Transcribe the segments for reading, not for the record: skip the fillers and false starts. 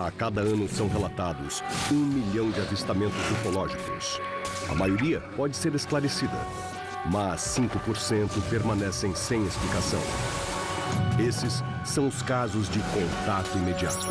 A cada ano são relatados 1 milhão de avistamentos ufológicos. A maioria pode ser esclarecida, mas 5% permanecem sem explicação. Esses são os casos de contato imediato.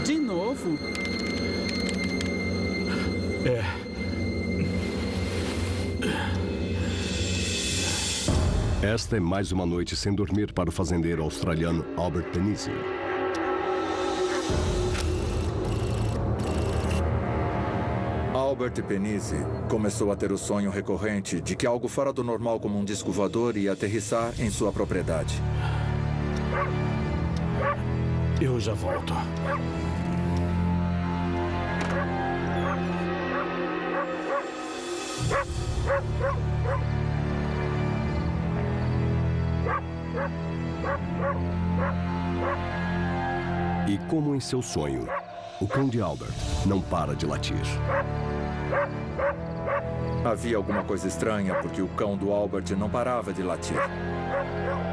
De novo? Esta é mais uma noite sem dormir para o fazendeiro australiano Albert Penisi. Albert Penisi começou a ter o sonho recorrente de que algo fora do normal, como um disco voador, ia aterrissar em sua propriedade. Eu já volto. E como em seu sonho, o cão de Albert não para de latir. Havia alguma coisa estranha porque o cão do Albert não parava de latir.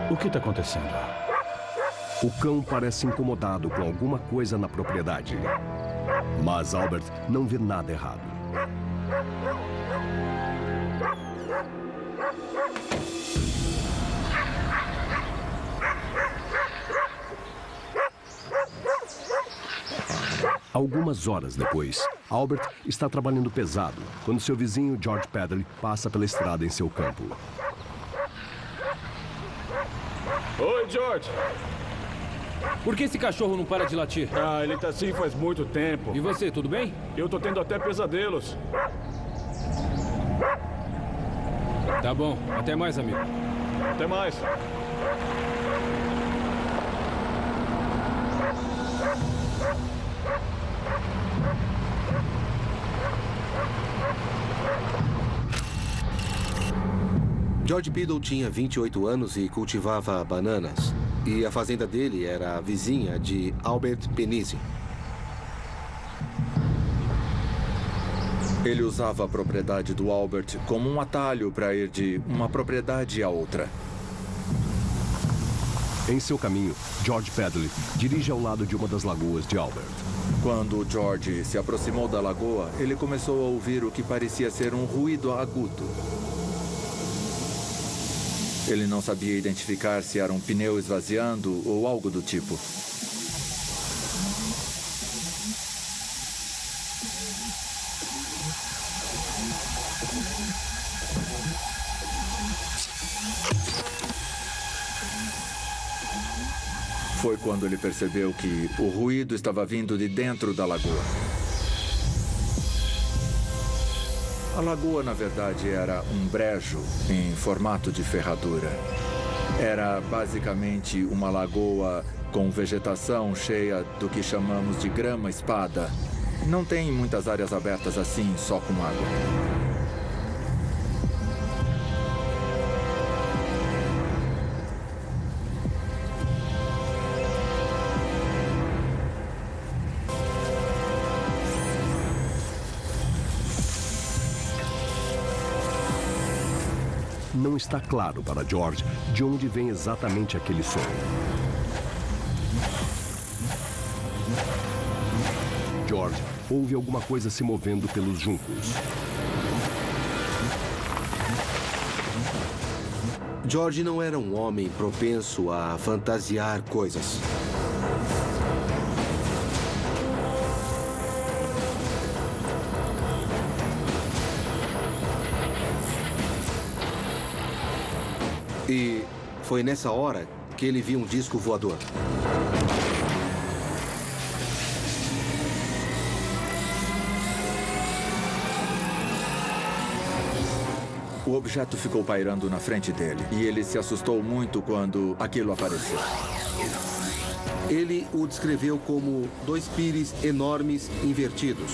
O que está acontecendo? O cão parece incomodado com alguma coisa na propriedade. Mas Albert não vê nada errado. Algumas horas depois, Albert está trabalhando pesado quando seu vizinho George Pedley passa pela estrada em seu campo. Oi, George. Por que esse cachorro não para de latir? Ah, ele tá assim faz muito tempo. E você, tudo bem? Eu tô tendo até pesadelos. Tá bom. Até mais, amigo. Até mais. George Biddle tinha 28 anos e cultivava bananas. E a fazenda dele era a vizinha de Albert Penisi. Ele usava a propriedade do Albert como um atalho para ir de uma propriedade a outra. Em seu caminho, George Pedley dirige ao lado de uma das lagoas de Albert. Quando George se aproximou da lagoa, ele começou a ouvir o que parecia ser um ruído agudo. Ele não sabia identificar se era um pneu esvaziando ou algo do tipo. Foi quando ele percebeu que o ruído estava vindo de dentro da lagoa. A lagoa, na verdade, era um brejo em formato de ferradura. Era basicamente uma lagoa com vegetação cheia do que chamamos de grama-espada. Não tem muitas áreas abertas assim, só com água. Não está claro para George de onde vem exatamente aquele som. George houve alguma coisa se movendo pelos juncos. George não era um homem propenso a fantasiar coisas. E foi nessa hora que ele viu um disco voador. O objeto ficou pairando na frente dele e ele se assustou muito quando aquilo apareceu. Ele o descreveu como dois pires enormes invertidos,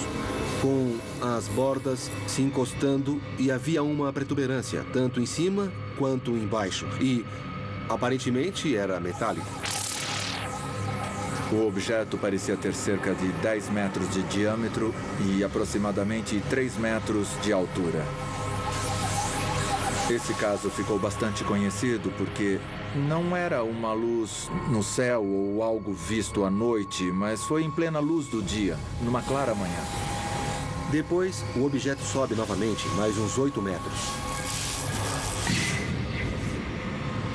com as bordas se encostando e havia uma protuberância, tanto em cima quanto embaixo. E, aparentemente, era metálico. O objeto parecia ter cerca de 10 metros de diâmetro e aproximadamente 3 metros de altura. Esse caso ficou bastante conhecido porque não era uma luz no céu ou algo visto à noite, mas foi em plena luz do dia, numa clara manhã. Depois, o objeto sobe novamente, mais uns 8 metros.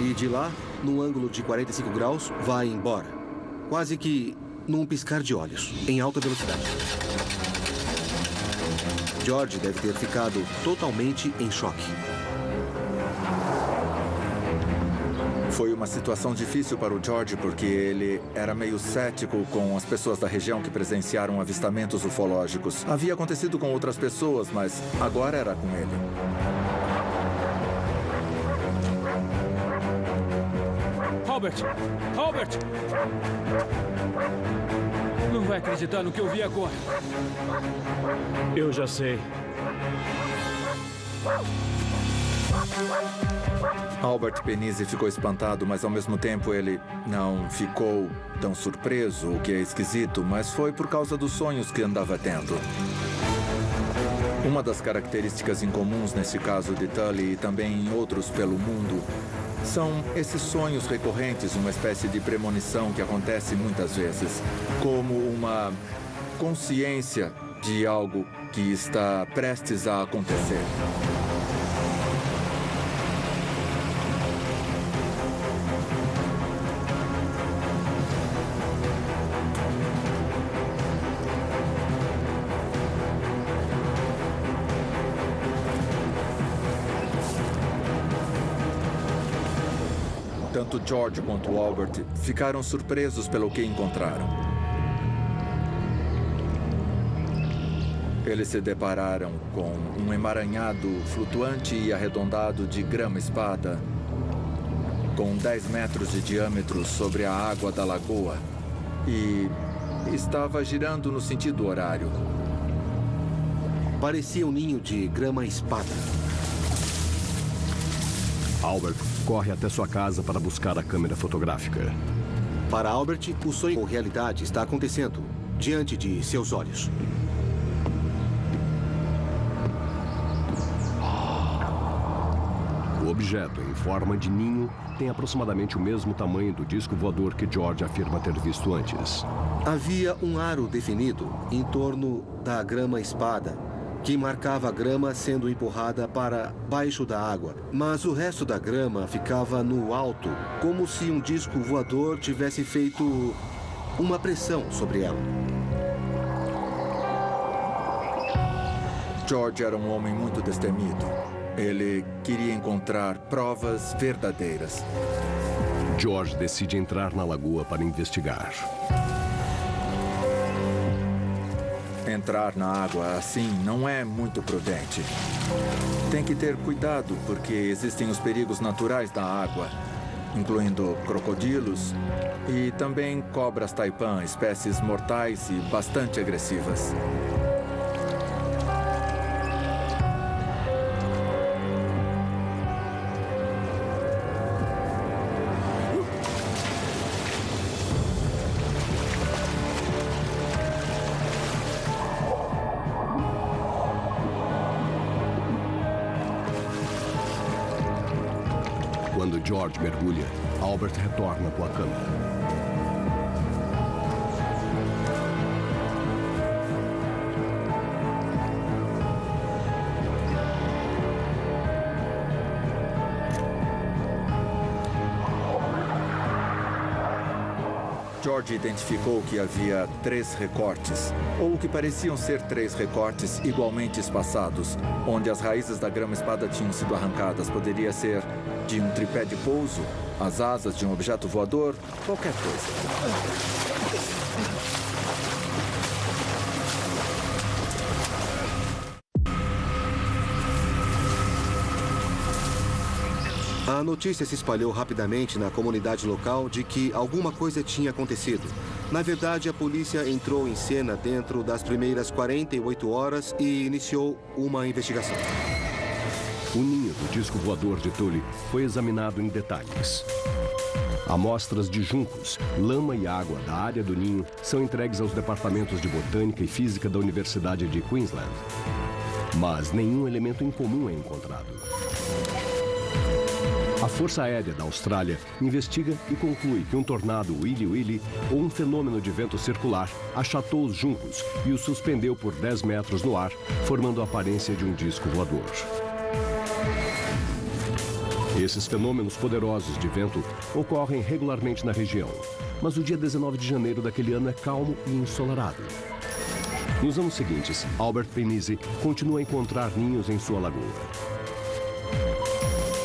E de lá, num ângulo de 45 graus, vai embora. Quase que num piscar de olhos, em alta velocidade. George deve ter ficado totalmente em choque. Foi uma situação difícil para o George porque ele era meio cético com as pessoas da região que presenciaram avistamentos ufológicos. Havia acontecido com outras pessoas, mas agora era com ele. Albert! Albert! Não vai acreditar no que eu vi agora. Eu já sei. Albert Penise ficou espantado, mas ao mesmo tempo ele não ficou tão surpreso, o que é esquisito, mas foi por causa dos sonhos que andava tendo. Uma das características incomuns nesse caso de Tully e também em outros pelo mundo são esses sonhos recorrentes, uma espécie de premonição que acontece muitas vezes, como uma consciência de algo que está prestes a acontecer. Tanto George quanto Albert ficaram surpresos pelo que encontraram. Eles se depararam com um emaranhado flutuante e arredondado de grama-espada, com 10 metros de diâmetro sobre a água da lagoa, e estava girando no sentido horário. Parecia um ninho de grama-espada. Albert corre até sua casa para buscar a câmera fotográfica. Para Albert, o sonho ou realidade está acontecendo diante de seus olhos. O objeto, em forma de ninho, tem aproximadamente o mesmo tamanho do disco voador que George afirma ter visto antes. Havia um aro definido em torno da grama-espada, que marcava a grama sendo empurrada para baixo da água. Mas o resto da grama ficava no alto, como se um disco voador tivesse feito uma pressão sobre ela. George era um homem muito destemido. Ele queria encontrar provas verdadeiras. George decide entrar na lagoa para investigar. Entrar na água assim não é muito prudente. Tem que ter cuidado porque existem os perigos naturais da água, incluindo crocodilos e também cobras taipã, espécies mortais e bastante agressivas. Quando George mergulha, Albert retorna com a câmera. George identificou que havia 3 recortes, ou o que pareciam ser 3 recortes igualmente espaçados, onde as raízes da grama-espada tinham sido arrancadas. Poderia ser de um tripé de pouso, as asas de um objeto voador, qualquer coisa. A notícia se espalhou rapidamente na comunidade local de que alguma coisa tinha acontecido. Na verdade, a polícia entrou em cena dentro das primeiras 48 horas e iniciou uma investigação. O ninho do disco voador de Tully foi examinado em detalhes. Amostras de juncos, lama e água da área do ninho são entregues aos departamentos de Botânica e Física da Universidade de Queensland. Mas nenhum elemento incomum é encontrado. A Força Aérea da Austrália investiga e conclui que um tornado Willy ou um fenômeno de vento circular achatou os juncos e os suspendeu por 10 metros no ar, formando a aparência de um disco voador. Esses fenômenos poderosos de vento ocorrem regularmente na região, mas o dia 19 de janeiro daquele ano é calmo e ensolarado. Nos anos seguintes, Albert Penisi continua a encontrar ninhos em sua lagoa.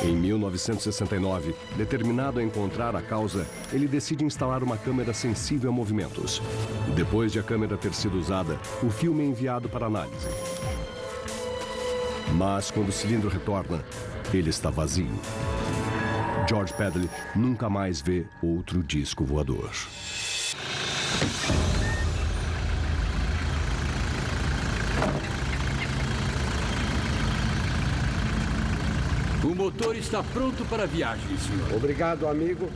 Em 1969, determinado a encontrar a causa, ele decide instalar uma câmera sensível a movimentos. Depois de a câmera ter sido usada, o filme é enviado para análise. Mas quando o cilindro retorna, ele está vazio. George Pedley nunca mais vê outro disco voador. O motor está pronto para a viagem, senhor. Obrigado, amigo.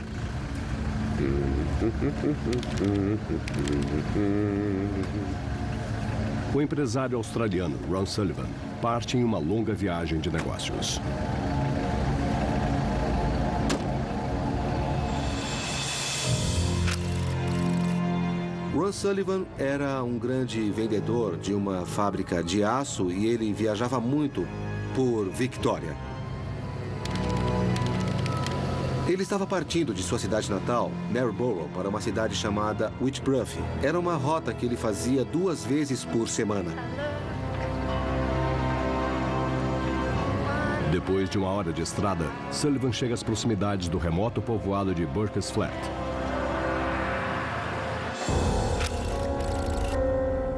O empresário australiano Ron Sullivan parte em uma longa viagem de negócios. Ron Sullivan era um grande vendedor de uma fábrica de aço e ele viajava muito por Victoria. Ele estava partindo de sua cidade natal, Maryborough, para uma cidade chamada Whitbruff. Era uma rota que ele fazia 2 vezes por semana. Depois de 1 hora de estrada, Sullivan chega às proximidades do remoto povoado de Burgess Flat.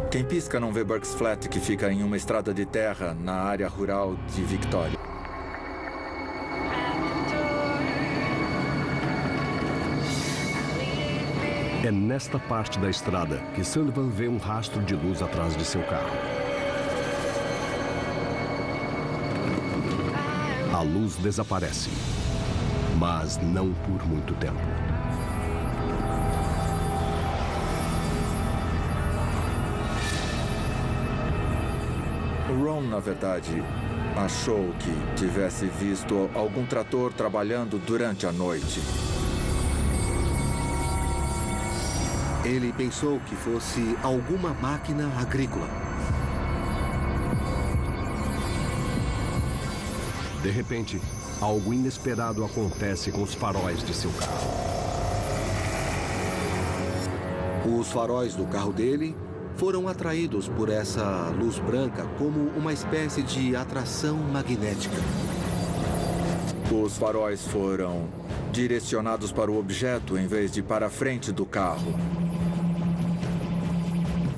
Quem pisca não vê Burgess Flat, que fica em uma estrada de terra na área rural de Victoria. É nesta parte da estrada que Sullivan vê um rastro de luz atrás de seu carro. A luz desaparece, mas não por muito tempo. O Ron, na verdade, achou que tivesse visto algum trator trabalhando durante a noite. Ele pensou que fosse alguma máquina agrícola. De repente, algo inesperado acontece com os faróis de seu carro. Os faróis do carro dele foram atraídos por essa luz branca como uma espécie de atração magnética. Os faróis foram direcionados para o objeto em vez de para a frente do carro.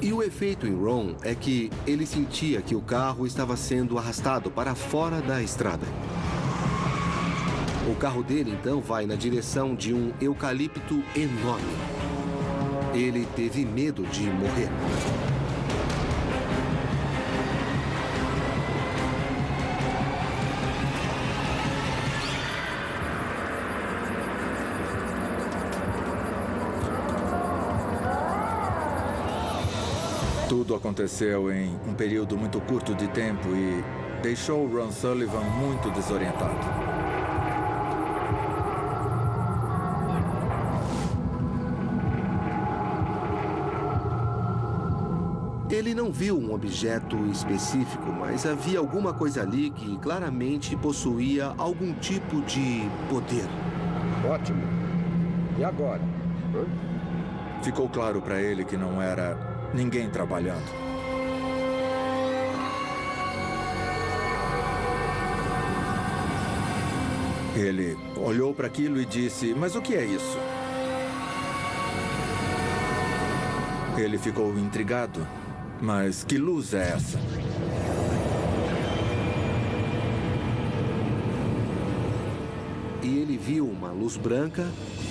E o efeito em Ron é que ele sentia que o carro estava sendo arrastado para fora da estrada. O carro dele, então, vai na direção de um eucalipto enorme. Ele teve medo de morrer. Tudo aconteceu em um período muito curto de tempo e deixou Ron Sullivan muito desorientado. Ele não viu um objeto específico, mas havia alguma coisa ali que claramente possuía algum tipo de poder. Ótimo. E agora? ficou claro para ele que não era ninguém trabalhando. Ele olhou para aquilo e disse, mas o que é isso? Ele ficou intrigado. Mas que luz é essa? E ele viu uma luz branca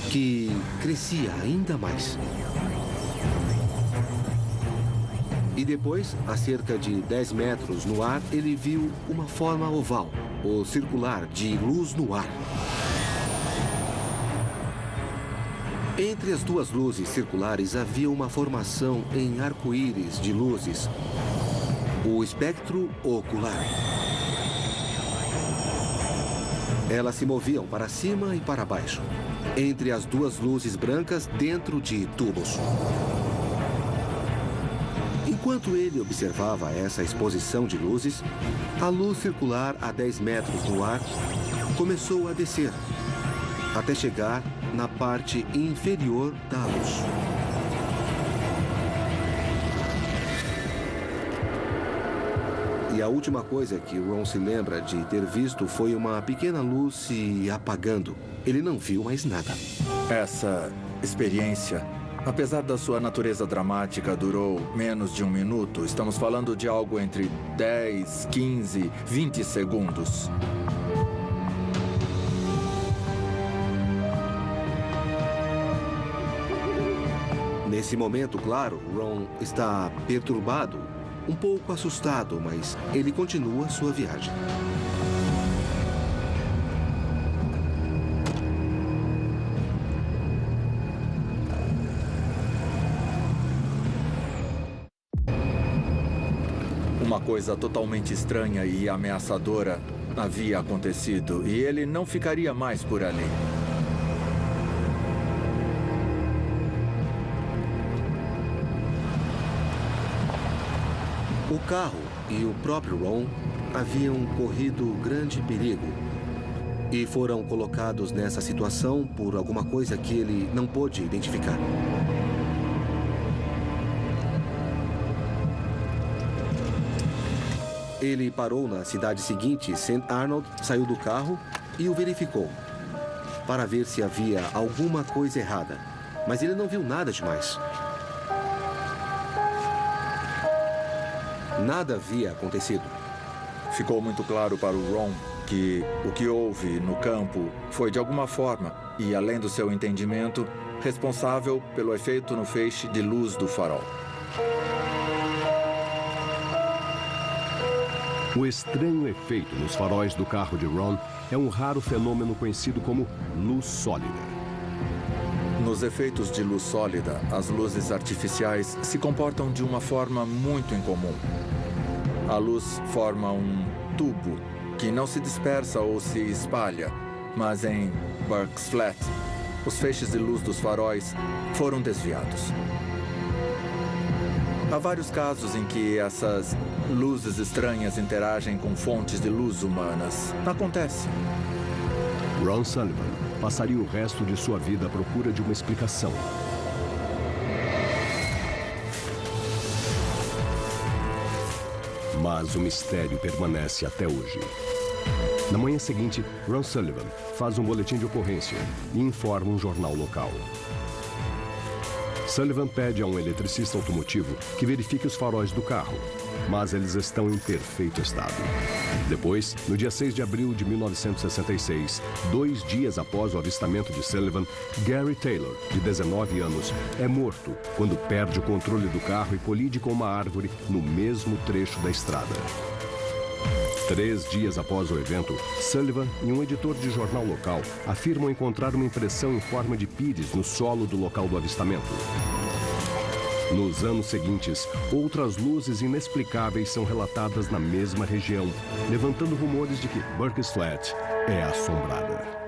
que crescia ainda mais. E depois, a cerca de 10 metros no ar, ele viu uma forma oval, ou circular, de luz no ar. Entre as duas luzes circulares havia uma formação em arco-íris de luzes, o espectro ocular. Elas se moviam para cima e para baixo, entre as duas luzes brancas dentro de tubos. Enquanto ele observava essa exposição de luzes, a luz circular a 10 metros no ar começou a descer, até chegar na parte inferior da luz. E a última coisa que Ron se lembra de ter visto foi uma pequena luz se apagando. Ele não viu mais nada. Essa experiência, apesar da sua natureza dramática, durou menos de 1 minuto. Estamos falando de algo entre 10, 15, 20 segundos. Nesse momento, claro, Ron está perturbado, um pouco assustado, mas ele continua sua viagem. Uma coisa totalmente estranha e ameaçadora havia acontecido e ele não ficaria mais por ali. O carro e o próprio Ron haviam corrido grande perigo e foram colocados nessa situação por alguma coisa que ele não pôde identificar. Ele parou na cidade seguinte, St. Arnold, saiu do carro e o verificou para ver se havia alguma coisa errada, mas ele não viu nada demais. Nada havia acontecido. Ficou muito claro para o Ron que o que houve no campo foi, de alguma forma, e além do seu entendimento, responsável pelo efeito no feixe de luz do farol. O estranho efeito nos faróis do carro de Ron é um raro fenômeno conhecido como luz sólida. Nos efeitos de luz sólida, as luzes artificiais se comportam de uma forma muito incomum. A luz forma um tubo que não se dispersa ou se espalha, mas em Burke's Flat, os feixes de luz dos faróis foram desviados. Há vários casos em que essas luzes estranhas interagem com fontes de luz humanas. Acontece. Ron Sullivan passaria o resto de sua vida à procura de uma explicação. Mas o mistério permanece até hoje. Na manhã seguinte, Ron Sullivan faz um boletim de ocorrência e informa um jornal local. Sullivan pede a um eletricista automotivo que verifique os faróis do carro, mas eles estão em perfeito estado. Depois, no dia 6 de abril de 1966, 2 dias após o avistamento de Sullivan, Gary Taylor, de 19 anos, é morto quando perde o controle do carro e colide com uma árvore no mesmo trecho da estrada. 3 dias após o evento, Sullivan e um editor de jornal local afirmam encontrar uma impressão em forma de pires no solo do local do avistamento. Nos anos seguintes, outras luzes inexplicáveis são relatadas na mesma região, levantando rumores de que Burke's Flat é assombrada.